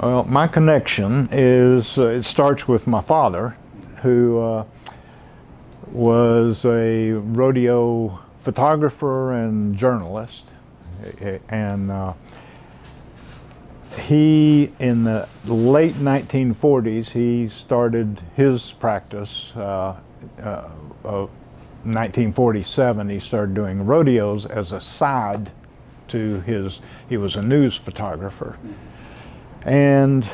Well, my connection is, it starts with my father, who was a rodeo photographer and journalist. And he, in the late 1940s, he started his practice. 1947, he started doing rodeos as a side to his, he was a news photographer. And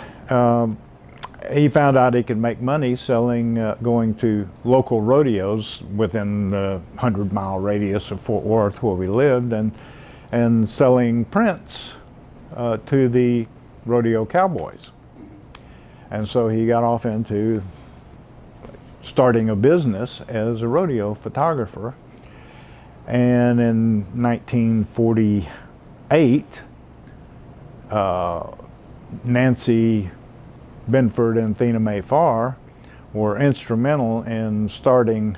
he found out he could make money selling, going to local rodeos within the 100-mile radius of Fort Worth where we lived, and selling prints to the rodeo cowboys. And so he got off into starting a business as a rodeo photographer. And in 1948, Nancy Binford and Thena Farr were instrumental in starting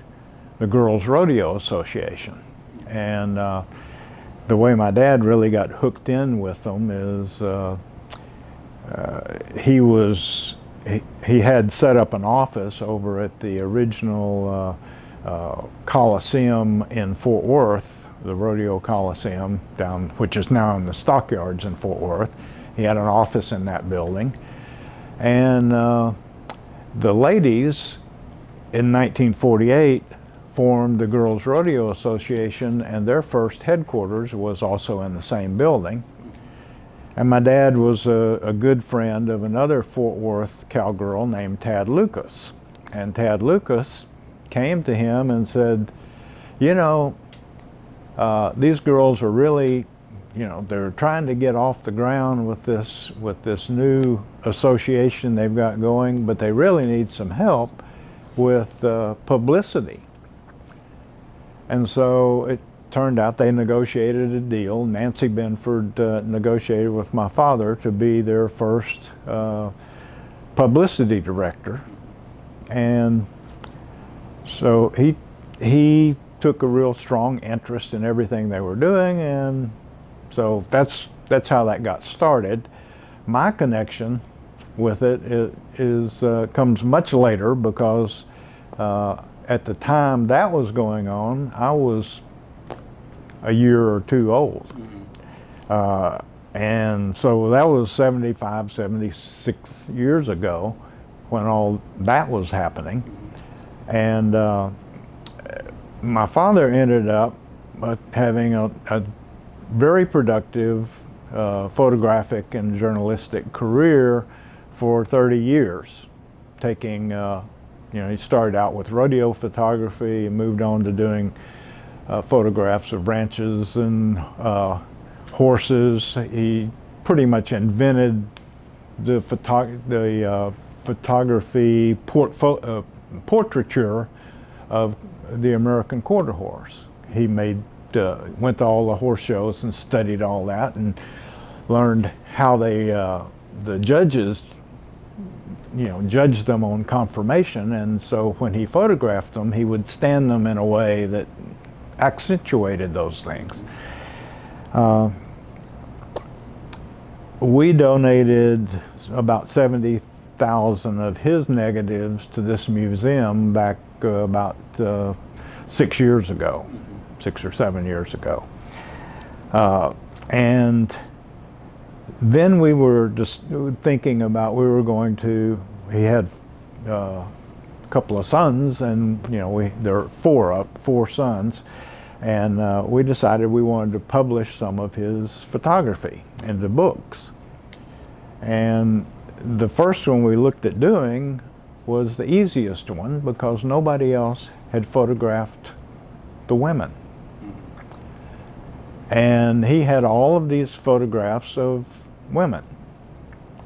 the Girls Rodeo Association. And the way my dad really got hooked in with them is he had set up an office over at the original Coliseum in Fort Worth, the Rodeo Coliseum, which is now in the stockyards in Fort Worth. He had an office in that building. And the ladies in 1948 formed the Girls Rodeo Association, and their first headquarters was also in the same building. And my dad was a good friend of another Fort Worth cowgirl named Tad Lucas. And Tad Lucas came to him and said, you know, these girls are really, you know, they're trying to get off the ground with this new association they've got going, but they really need some help with publicity. And so it turned out they negotiated a deal. Nancy Binford negotiated with my father to be their first publicity director. And so he took a real strong interest in everything they were doing, and so that's how that got started. My connection with it comes much later, because at the time that was going on, I was a year or two old. And so that was 75, 76 years ago when all that was happening. And my father ended up having a very productive photographic and journalistic career for 30 years, taking, you know, he started out with rodeo photography and moved on to doing photographs of ranches and horses. He pretty much invented the photography portraiture of the American quarter horse. He went to all the horse shows and studied all that, and learned how the judges, you know, judged them on conformation. And so when he photographed them, he would stand them in a way that accentuated those things. We donated about 70,000 of his negatives to this museum back about 6 years ago, 6 or 7 years ago. And then we were just thinking about, he had a couple of sons, and you know, there are four sons, and we decided we wanted to publish some of his photography into books. And the first one we looked at doing was the easiest one, because nobody else had photographed the women. And he had all of these photographs of women.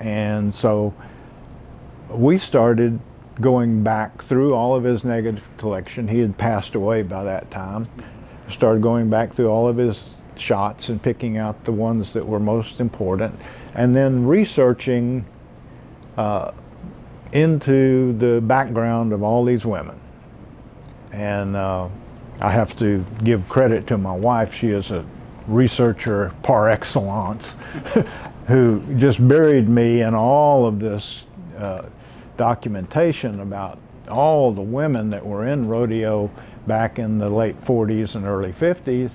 And so we started going back through all of his negative collection. He had passed away by that time. Started going back through all of his shots and picking out the ones that were most important, and then researching into the background of all these women. And I have to give credit to my wife. She is a researcher par excellence. who just buried me in all of this documentation about all the women that were in rodeo back in the late 40s and early 50s.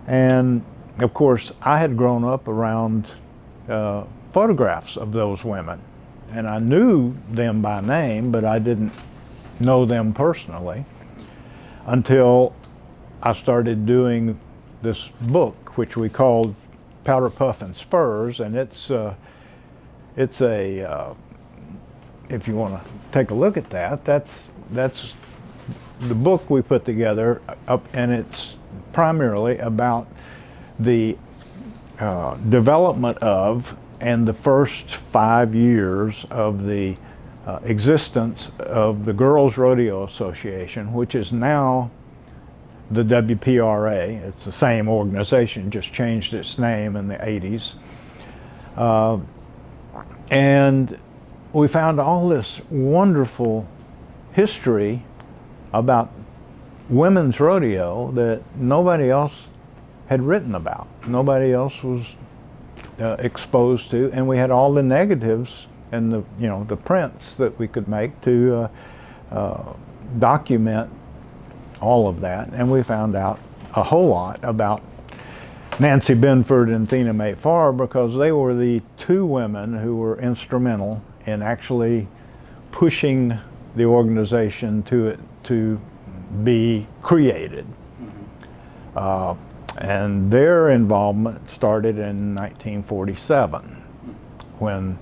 And of course, I had grown up around photographs of those women, and I knew them by name, but I didn't know them personally until I started doing this book, which we called Powder Puff and Spurs, and it's a if you want to take a look at that, that's the book we put together, and it's primarily about the development of and the first 5 years of the existence of the Girls Rodeo Association, which is now the WPRA. It's the same organization, just changed its name in the 80s. And we found all this wonderful history about women's rodeo that nobody else had written about. Nobody else was exposed to, and we had all the negatives and the prints that we could make to document all of that. And we found out a whole lot about Nancy Binford and Thena Farr, because they were the two women who were instrumental in actually pushing the organization to be created. And their involvement started in 1947 when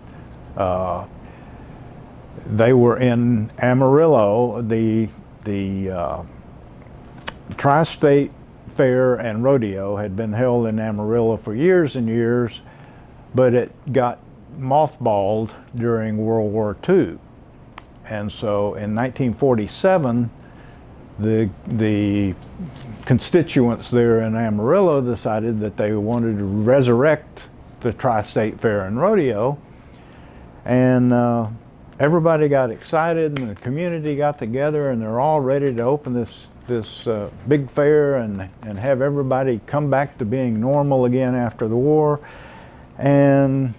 they were in Amarillo. The Tri-State Fair and Rodeo had been held in Amarillo for years and years, but it got mothballed during World War II. And so in 1947, the constituents there in Amarillo decided that they wanted to resurrect the Tri-State Fair and Rodeo, and everybody got excited, and the community got together, and they're all ready to open this big fair and have everybody come back to being normal again after the war. And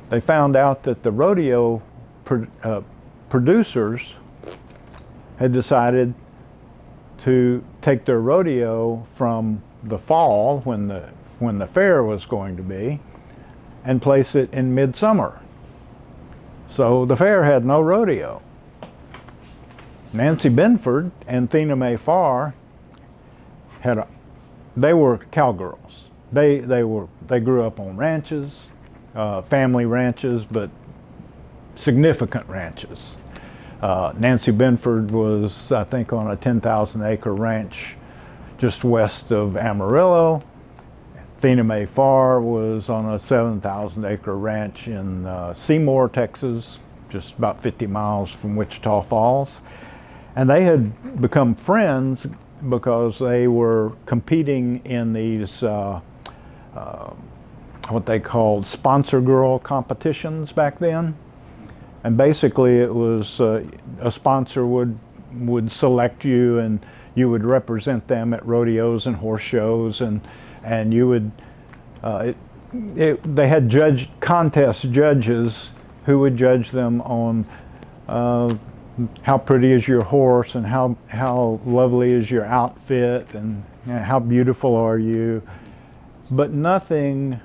they found out that the rodeo producers had decided to take their rodeo from the fall, when the fair was going to be, and place it in midsummer. So the fair had no rodeo. Nancy Binford and Thena Farr they were cowgirls. They grew up on ranches, family ranches, but significant ranches. Nancy Binford was, I think, on a 10,000-acre ranch just west of Amarillo. Thena Farr was on a 7,000-acre ranch in Seymour, Texas, just about 50 miles from Wichita Falls. And they had become friends because they were competing in these what they called sponsor girl competitions back then. And basically it was a sponsor would select you, and you would represent them at rodeos and horse shows, and you would they had contest judges who would judge them on how pretty is your horse, and how lovely is your outfit, and how beautiful are you, but nothing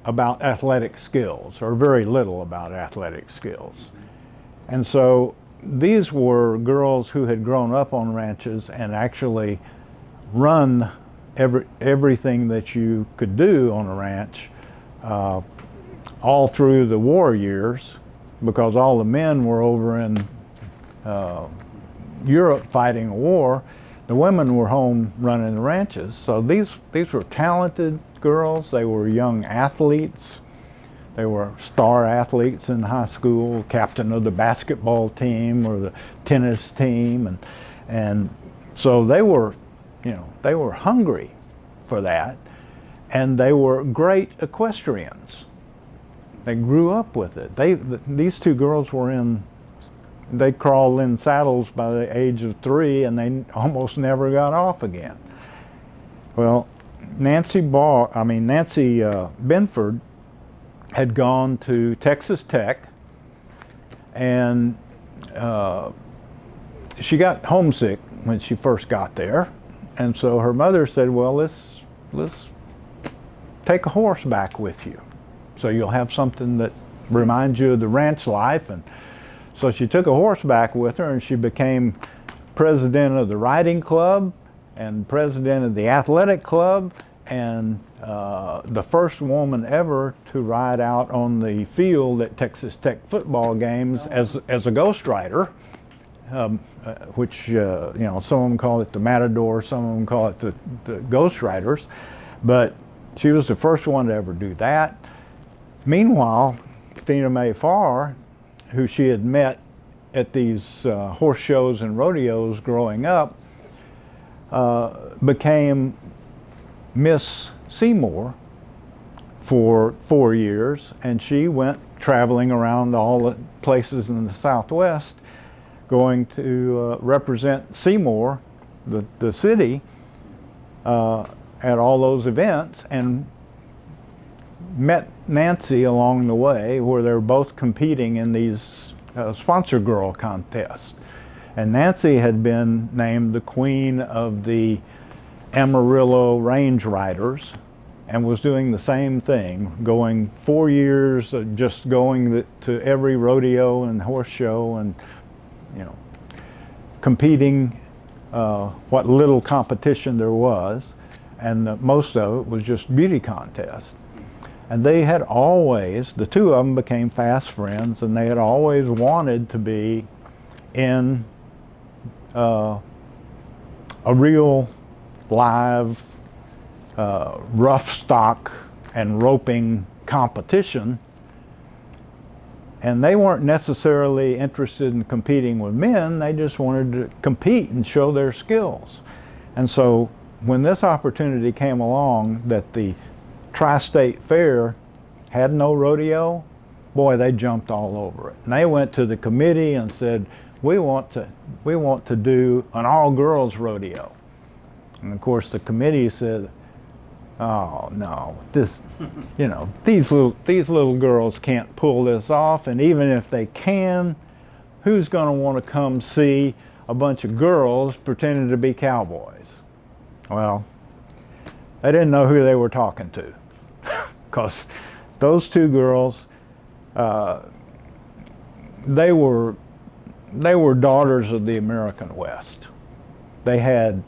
about athletic skills, or very little about athletic skills. And so these were girls who had grown up on ranches and actually run everything that you could do on a ranch all through the war years, because all the men were over in Europe fighting a war. The women were home running the ranches. So these were talented girls. They were young athletes. They were star athletes in high school, captain of the basketball team or the tennis team, and so they were hungry for that, and they were great equestrians. They grew up with it. These two girls they crawled in saddles by the age of 3, and they almost never got off again. Well, Nancy Binford had gone to Texas Tech, and she got homesick when she first got there, and so her mother said, well, let's take a horse back with you, so you'll have something that reminds you of the ranch life. And so she took a horse back with her, and she became president of the riding club and president of the athletic club, and the first woman ever to ride out on the field at Texas Tech football games as a ghostwriter, which some of them call it the Matador, some of them call it the ghostwriters, but she was the first one to ever do that. Meanwhile, Thena Farr, who she had met at these horse shows and rodeos growing up, became Miss Seymour for 4 years, and she went traveling around all the places in the Southwest, going to represent Seymour, the city, at all those events, and met Nancy along the way, where they were both competing in these sponsor girl contests. And Nancy had been named the queen of the Amarillo range riders, and was doing the same thing, going 4 years of just going to every rodeo and horse show, and competing what little competition there was, and most of it was just beauty contests. And they had always, the two of them became fast friends, and they had always wanted to be in a real live rough stock and roping competition. And they weren't necessarily interested in competing with men, they just wanted to compete and show their skills. And so when this opportunity came along that the Tri-State Fair had no rodeo, boy, they jumped all over it. And they went to the committee and said, we want to do an all-girls rodeo. And of course the committee said, oh no, this, these little girls can't pull this off, and even if they can, who's going to want to come see a bunch of girls pretending to be cowboys? Well, they didn't know who they were talking to, because those two girls, they were daughters of the American West. They had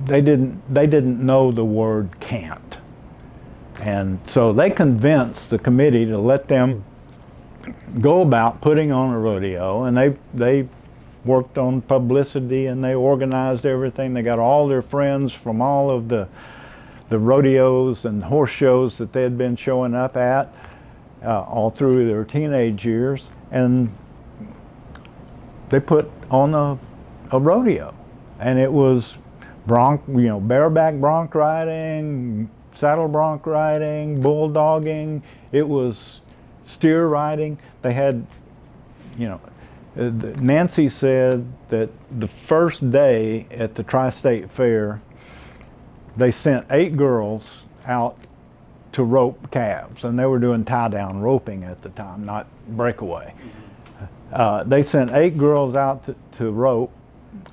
they didn't know the word can't, and so they convinced the committee to let them go about putting on a rodeo, and they worked on publicity, and they organized everything. They got all their friends from all of the rodeos and horse shows that they had been showing up at all through their teenage years, and they put on a rodeo. And it was bareback bronc riding, saddle bronc riding, bulldogging. It was steer riding. They had, Nancy said that the first day at the Tri-State Fair, they sent 8 girls out to rope calves, and they were doing tie-down roping at the time, not breakaway. They sent 8 girls out to rope,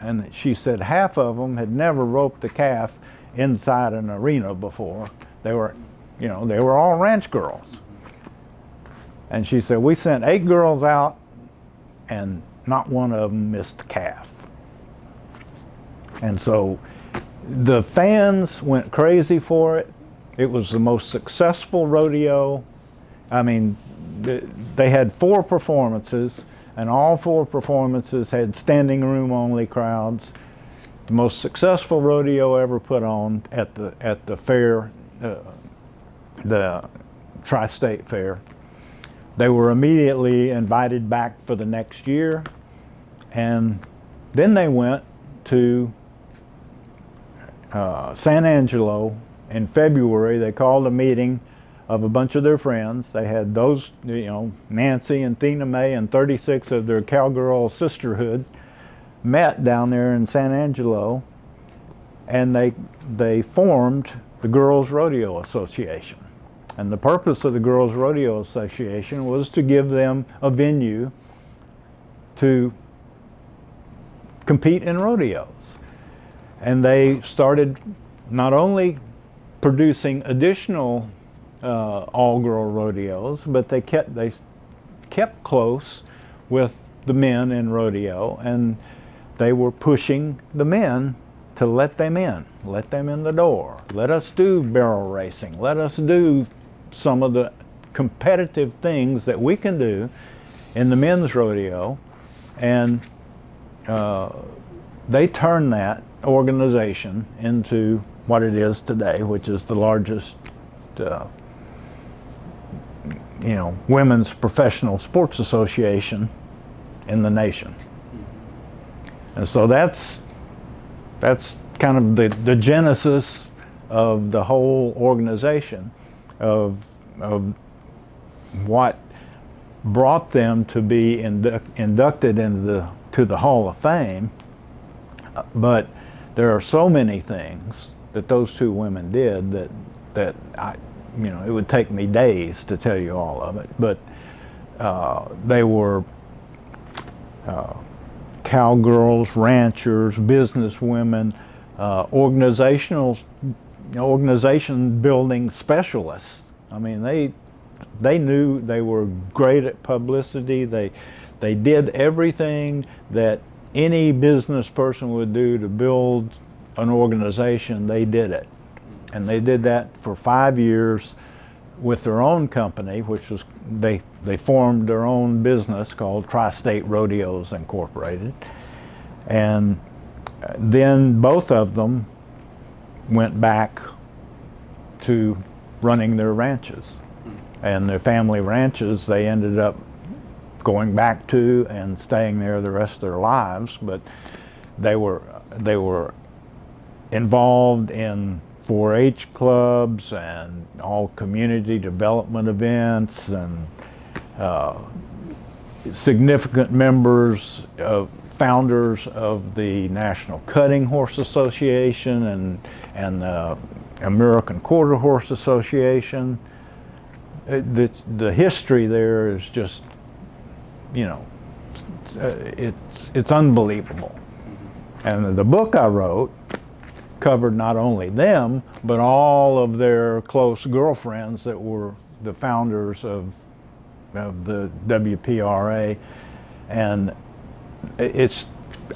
and she said half of them had never roped a calf inside an arena before. They were, they were all ranch girls. And she said, we sent 8 girls out, and not one of them missed a calf. And so the fans went crazy for it. It was the most successful rodeo. I mean, they had 4 performances, and all 4 performances had standing room only crowds. The most successful rodeo ever put on at the fair, the Tri-State Fair. They were immediately invited back for the next year, and then they went to San Angelo in February. They called a meeting of a bunch of their friends. They had those, Nancy and Thena Mae and 36 of their cowgirl sisterhood met down there in San Angelo, and they formed the Girls Rodeo Association. And the purpose of the Girls Rodeo Association was to give them a venue to compete in rodeos. And they started not only producing additional all-girl rodeos, but they kept close with the men in rodeo, and they were pushing the men to let them in the door. Let us do barrel racing. Let us do some of the competitive things that we can do in the men's rodeo. And they turned that organization into what it is today, which is the largest women's professional sports association in the nation. And so that's kind of the genesis of the whole organization, of what brought them to be inducted into the Hall of Fame. But there are so many things that those two women did that it would take me days to tell you all of it. But they were cowgirls, ranchers, businesswomen, organization building specialists. I mean, they knew they were great at publicity. They did everything that any business person would do to build an organization. They did it. And they did that for 5 years with their own company, which was, they formed their own business called Tri-State Rodeos Incorporated. And then both of them went back to running their ranches. And their family ranches, they ended up going back to and staying there the rest of their lives. But they were involved in 4-H clubs and all community development events, and significant members founders of the National Cutting Horse Association and the American Quarter Horse Association. The history there is just, it's unbelievable. And the book I wrote covered not only them, but all of their close girlfriends that were the founders of the WPRA. And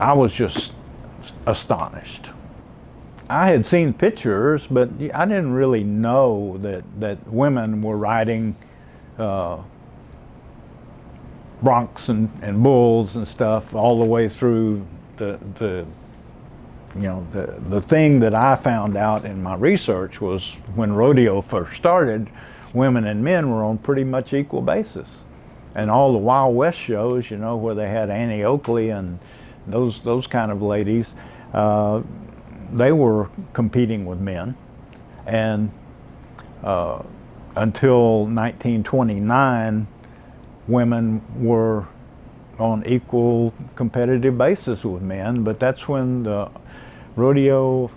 I was just astonished. I had seen pictures, but I didn't really know that women were riding broncs and bulls and stuff all the way through the thing that I found out in my research was when rodeo first started, women and men were on pretty much equal basis. And all the Wild West shows, where they had Annie Oakley and those kind of ladies, they were competing with men. And until 1929, women were on equal competitive basis with men, but that's when the Rodeo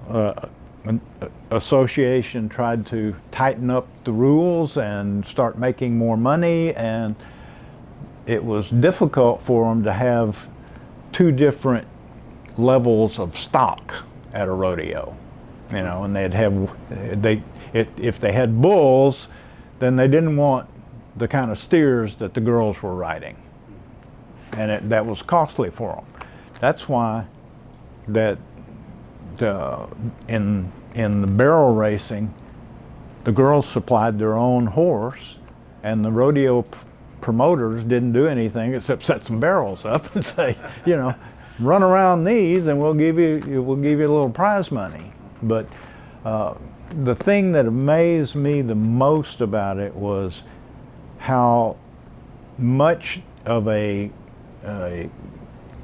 Association tried to tighten up the rules and start making more money, and it was difficult for them to have two different levels of stock at a rodeo, and if they had bulls, then they didn't want the kind of steers that the girls were riding, and that was costly for them. That's why that in the barrel racing, the girls supplied their own horse, and the rodeo promoters didn't do anything except set some barrels up and say, run around these, and we'll give you a little prize money. But the thing that amazed me the most about it was how much of a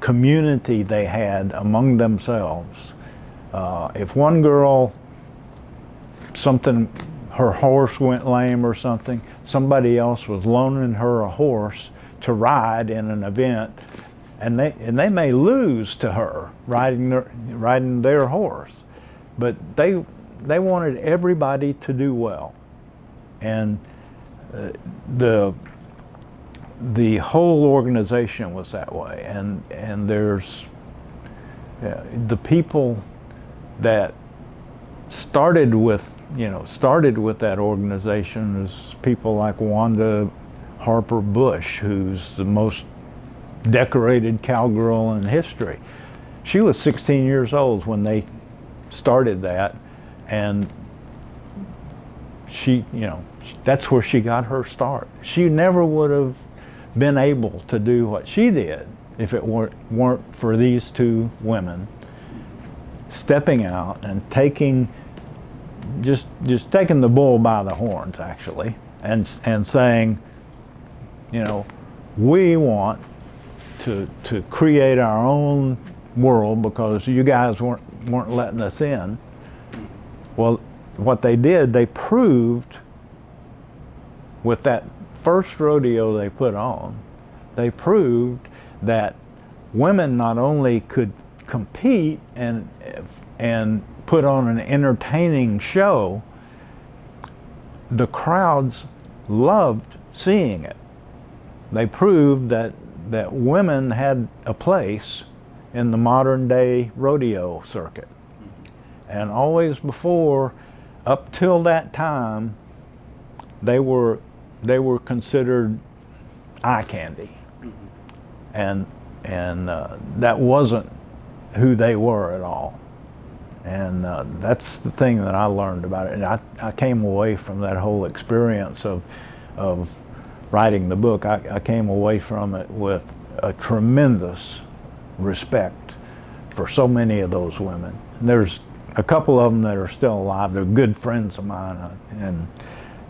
community they had among themselves. If one girl, her horse went lame or something, somebody else was loaning her a horse to ride in an event, and they may lose to her riding their horse, but they wanted everybody to do well, and the whole organization was that way. And there's the people that started with that organization is people like Wanda Harper Bush, who's the most decorated cowgirl in history. She was 16 years old when they started that, and she, that's where she got her start. She never would have been able to do what she did if it weren't for these two women stepping out and just taking the bull by the horns, actually, and saying, we want to create our own world because you guys weren't letting us in. Well, what they did, they proved with that first rodeo they put on, they proved that women not only could compete and put on an entertaining show, the crowds loved seeing it. They proved that women had a place in the modern day rodeo circuit. And always before, up till that time, they were considered eye candy. And that wasn't who they were at all. And that's the thing that I learned about it. And I came away from that whole experience of writing the book, I came away from it with a tremendous respect for so many of those women. And there's a couple of them that are still alive. They're good friends of mine, and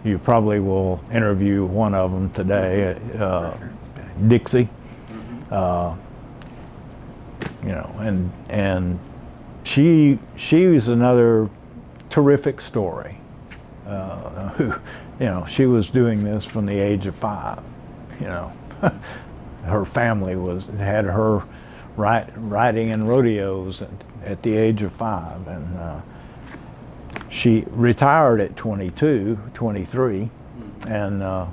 you probably will interview one of them today, Dixie. And she's another terrific story. Who, she was doing this from the age of 5. Her family had her riding in rodeos at the age of 5, and she retired at 22, 23, and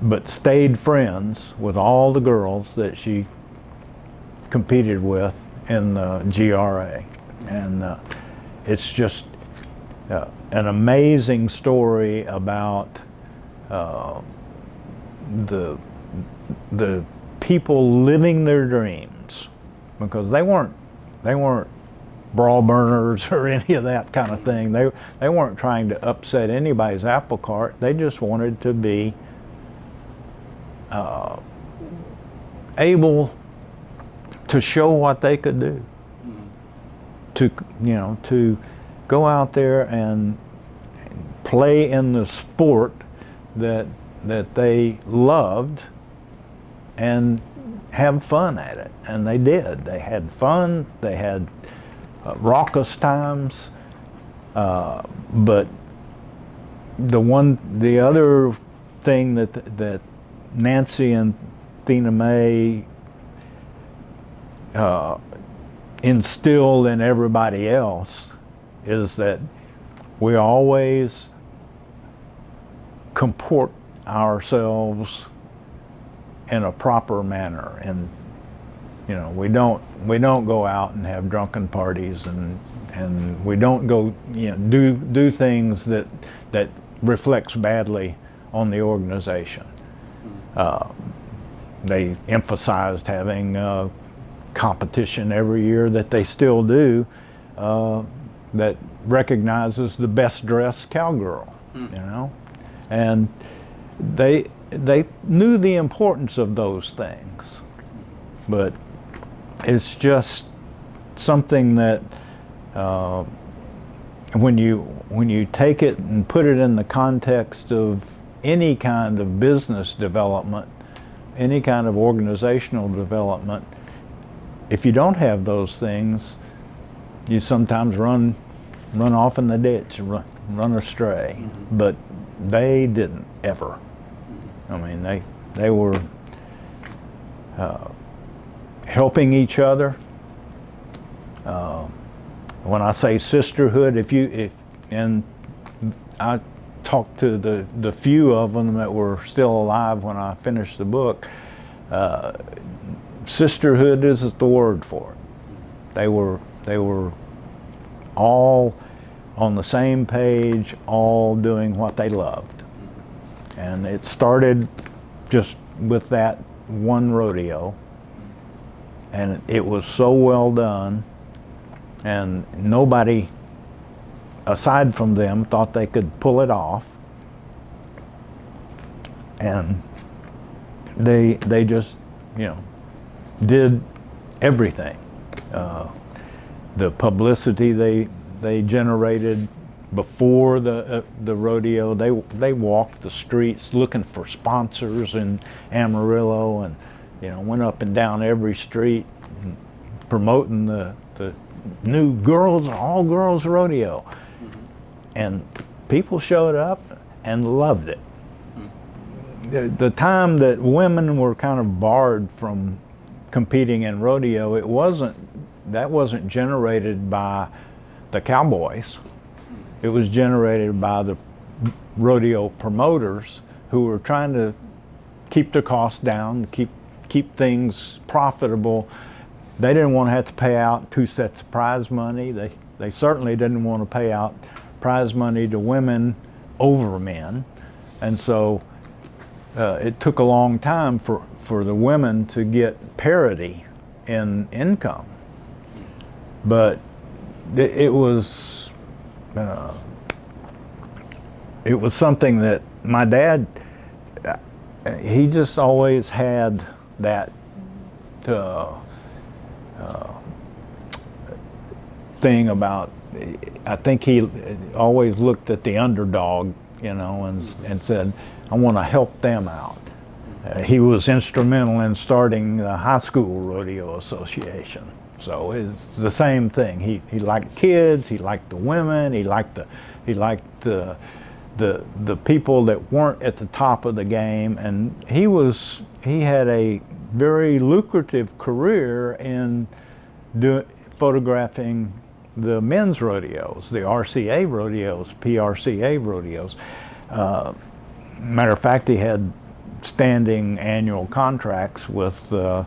but stayed friends with all the girls that she competed with in the GRA, and it's just an amazing story about the people living their dreams, because they weren't brawl burners or any of that kind of thing. They weren't trying to upset anybody's apple cart. They just wanted to be able to show what they could do. To go out there and play in the sport that they loved and have fun at it. And they did. They had fun. They had raucous times. But the other thing that Nancy and Thena Mae instilled in everybody else is that we always comport ourselves in a proper manner, and we don't go out and have drunken parties, and we don't go do things that reflects badly on the organization. They emphasized having competition every year, that they still do, that recognizes the best dressed cowgirl, and they knew the importance of those things, but it's just something that when you take it and put it in the context of any kind of business development, any kind of organizational development, if you don't have those things, you sometimes run off in the ditch, run astray. But they didn't ever. I mean, they were helping each other, when I say sisterhood, and I talked to the few of them that were still alive when I finished the book, sisterhood isn't the word for it. They were all on the same page, all doing what they loved. And it started just with that one rodeo, and it was so well done, and nobody aside from them thought they could pull it off, and they just, you know, did everything. The publicity they generated before the rodeo, they walked the streets looking for sponsors in Amarillo, and, you know, went up and down every street promoting the new all girls rodeo. And people showed up and loved it. The time that women were kind of barred from competing in rodeo, that wasn't generated by the cowboys. It was generated by the rodeo promoters who were trying to keep the costs down, keep things profitable. They didn't want to have to pay out 2 sets of prize money. They certainly didn't want to pay out prize money to women over men, and so it took a long time for the women to get parity in income. But it was something that my dad, he just always had that thing about, I think he always looked at the underdog, you know, and said, I want to help them out. He was instrumental in starting the High School Rodeo Association. So it's the same thing. He liked kids, he liked the women, he liked the people that weren't at the top of the game, and he had a very lucrative career in photographing the men's rodeos, the RCA rodeos, PRCA rodeos. Matter of fact, he had standing annual contracts with the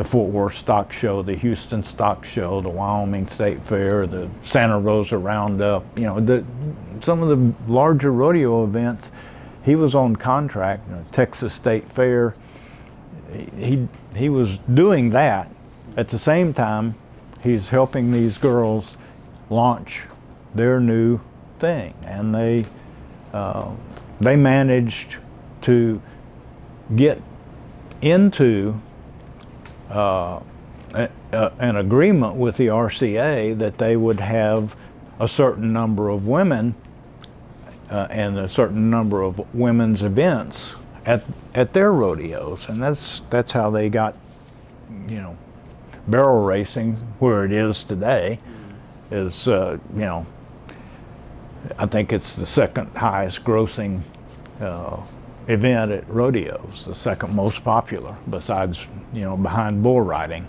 Fort Worth Stock Show, the Houston Stock Show, the Wyoming State Fair, the Santa Rosa Roundup. You know, some of the larger rodeo events, he was on contract. You know, Texas State Fair. He was doing that. At the same time, he's helping these girls launch their new thing, and they managed to get into an agreement with the RCA that they would have a certain number of women and a certain number of women's events at their rodeos, and that's how they got, you know, barrel racing where it is today. Is you know, I think it's the second highest grossing event at rodeos, the second most popular, besides, you know, behind bull riding.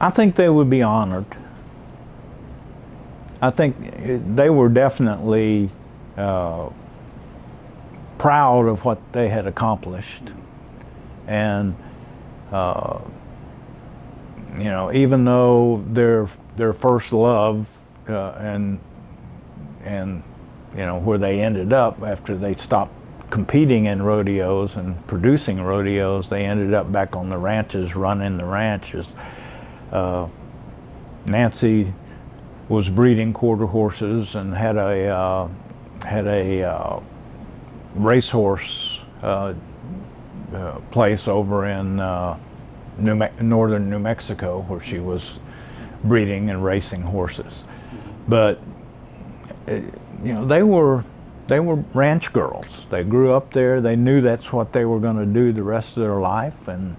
I think they would be honored. I think they were definitely proud of what they had accomplished, and you know, even though their first love and you know, where they ended up after they stopped competing in rodeos and producing rodeos, they ended up back on the ranches, running the ranches. Nancy was breeding quarter horses and had a racehorse place over in northern New Mexico, where she was breeding and racing horses. But you know, they were ranch girls. They grew up there. They knew that's what they were going to do the rest of their life. And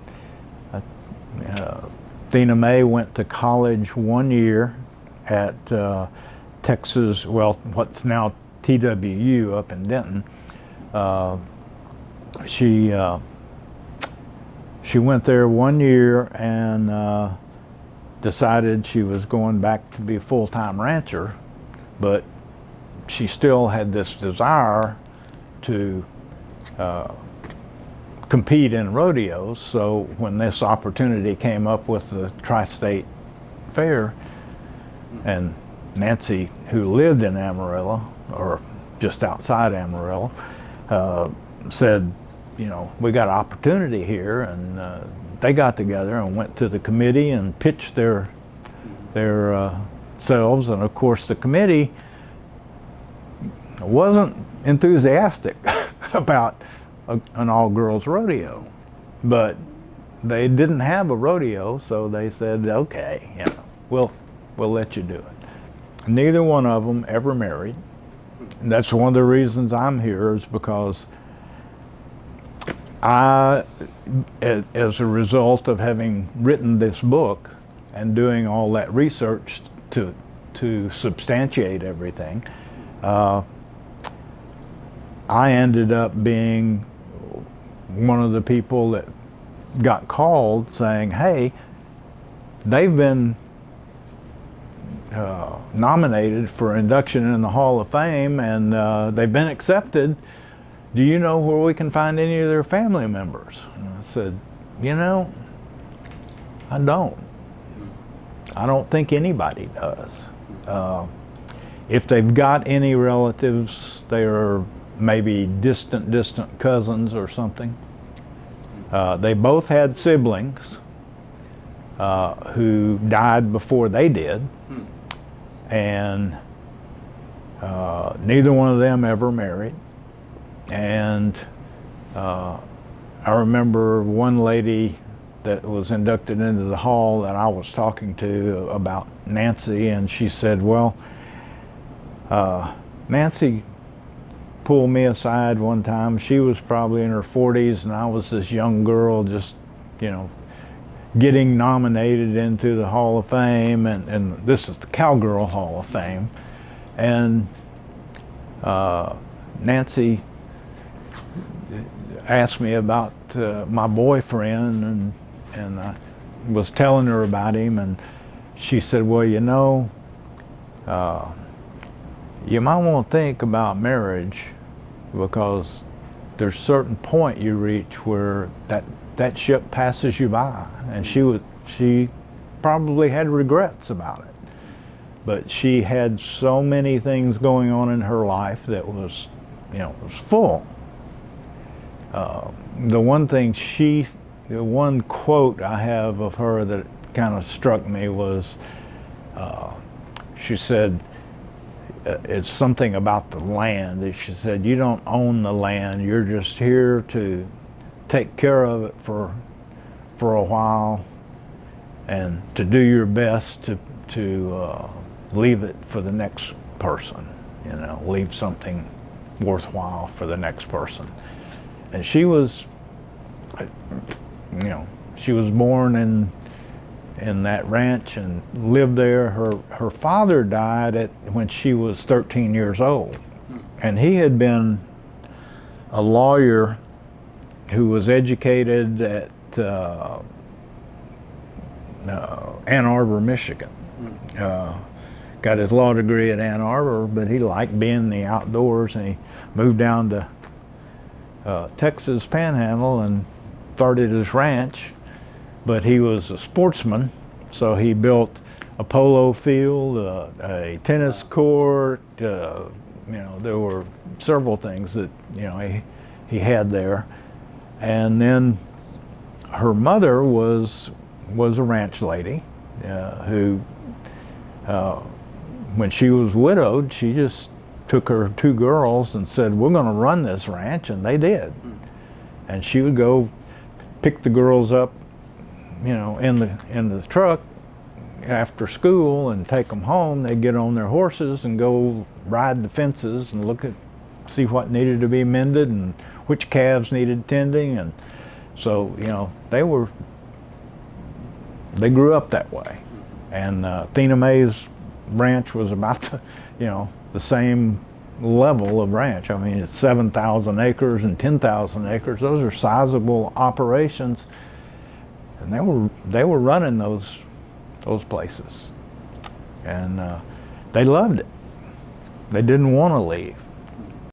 Thena Mae went to college 1 year at Texas, well, what's now TWU up in Denton. She went there 1 year and decided she was going back to be a full-time rancher, but she still had this desire to compete in rodeos. So when this opportunity came up with the Tri-State Fair, and Nancy, who lived in Amarillo, or just outside Amarillo, said, you know, we got an opportunity here, and they got together and went to the committee and pitched their selves, and of course the committee wasn't enthusiastic about an all-girls rodeo, but they didn't have a rodeo, so they said, okay, you know, we'll let you do it. Neither one of them ever married. And that's one of the reasons I'm here, is because I, as a result of having written this book and doing all that research to substantiate everything, I ended up being one of the people that got called saying, hey, they've been nominated for induction in the Hall of Fame, and they've been accepted. Do you know where we can find any of their family members? And I said, you know, I don't. I don't think anybody does. If they've got any relatives, they are maybe distant cousins or something. They both had siblings who died before they did, and neither one of them ever married. And I remember one lady that was inducted into the hall that I was talking to about Nancy, and she said, well, Nancy pulled me aside one time. She was probably in her 40s, and I was this young girl just, you know, getting nominated into the Hall of Fame, and this is the Cowgirl Hall of Fame. And Nancy asked me about my boyfriend, and I was telling her about him, and she said, well, you know, you might want to think about marriage, because there's a certain point you reach where that ship passes you by. And she probably had regrets about it, but she had so many things going on in her life that was, you know, was full. The one quote I have of her that kind of struck me was, she said, it's something about the land. She said, you don't own the land, you're just here to take care of it for a while, and to do your best to leave it for the next person, you know, leave something worthwhile for the next person. And she was, you know, she was born in that ranch and lived there. Her father died when she was 13 years old, and he had been a lawyer who was educated at Ann Arbor, Michigan. Got his law degree at Ann Arbor, but he liked being in the outdoors, and he moved down to Texas Panhandle and started his ranch. But he was a sportsman, so he built a polo field, a tennis court. You know, there were several things that, you know, he had there. And then her mother was a ranch lady who, when she was widowed, she just took her two girls and said, we're going to run this ranch, and they did. And she would go pick the girls up, you know, in the truck after school and take them home. They'd get on their horses and go ride the fences and see what needed to be mended and which calves needed tending. And so, you know, they grew up that way. And Thena Mae's ranch was about the same level of ranch. I mean, it's 7,000 acres and 10,000 acres. Those are sizable operations. And they were running those those places. And they loved it. They didn't want to leave.